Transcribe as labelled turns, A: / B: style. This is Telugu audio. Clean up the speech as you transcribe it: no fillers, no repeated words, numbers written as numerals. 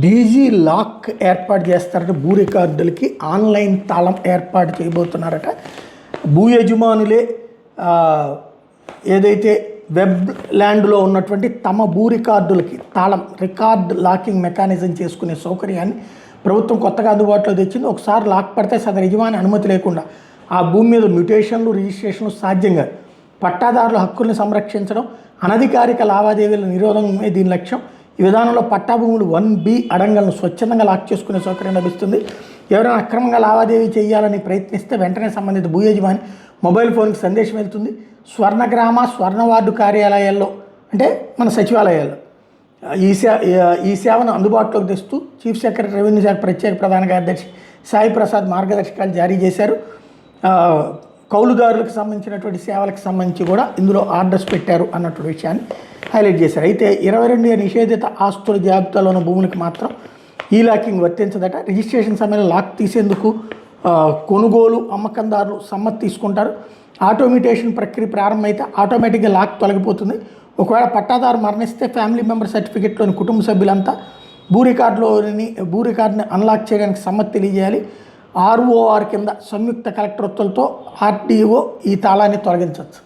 A: డీజీ లాక్ ఏర్పాటు చేస్తారట. భూ రికార్డులకి ఆన్లైన్ తాళం ఏర్పాటు చేయబోతున్నారట. భూ యజమానులే ఏదైతే వెబ్ ల్యాండ్లో ఉన్నటువంటి తమ భూ రికార్డులకి తాళం రికార్డ్ లాకింగ్ మెకానిజం చేసుకునే సౌకర్యాన్ని ప్రభుత్వం కొత్తగా అందుబాటులో తెచ్చింది. ఒకసారి లాక్ పడితే సదరు యజమాని అనుమతి లేకుండా ఆ భూమి మీద మ్యూటేషన్లు రిజిస్ట్రేషన్లు సాధ్యంగా పట్టాదారుల హక్కుల్ని సంరక్షించడం, అనధికారిక లావాదేవీల నిరోధమే దీని లక్ష్యం. ఈ విధానంలో పట్టా భూములు 1B అడంగలను స్వచ్ఛందంగా లాక్ చేసుకునే సౌకర్యం లభిస్తుంది. ఎవరైనా అక్రమంగా లావాదేవీ చేయాలని ప్రయత్నిస్తే వెంటనే సంబంధిత భూ యజమాని మొబైల్ ఫోన్కి సందేశం వెళ్తుంది. స్వర్ణగ్రామ స్వర్ణవార్డు కార్యాలయాల్లో అంటే మన సచివాలయాల్లో ఈ సేవను అందుబాటులోకి తెస్తూ చీఫ్ సెక్రటరీ రెవెన్యూ శాఖ ప్రత్యేక ప్రధాన కార్యదర్శి సాయి ప్రసాద్ మార్గదర్శకాలు జారీ చేశారు. కౌలుదారులకు సంబంధించినటువంటి సేవలకు సంబంధించి కూడా ఇందులో ఆర్డర్స్ పెట్టారు అన్నటువంటి విషయాన్ని హైలైట్ చేశారు. అయితే 22 నిషేధిత ఆస్తుల జాబితాలో ఉన్న భూములకు మాత్రం ఈ లాకింగ్ వర్తించదట. రిజిస్ట్రేషన్ సమయంలో లాక్ తీసేందుకు కొనుగోలు అమ్మకందారులు సమ్మతి తీసుకుంటారు. ఆటోమేటేషన్ ప్రక్రియ ప్రారంభమైతే ఆటోమేటిక్గా లాక్ తొలగిపోతుంది. ఒకవేళ పట్టాదారు మరణిస్తే ఫ్యామిలీ మెంబర్ సర్టిఫికెట్లోని కుటుంబ సభ్యులంతా భూ రికార్డుని అన్లాక్ చేయడానికి సమ్మతి తెలియజేయాలి. ROR కింద సంయుక్త కలెక్టర్ ఉత్తర్వులతో RDO ఈ తాళాన్ని తొలగించవచ్చు.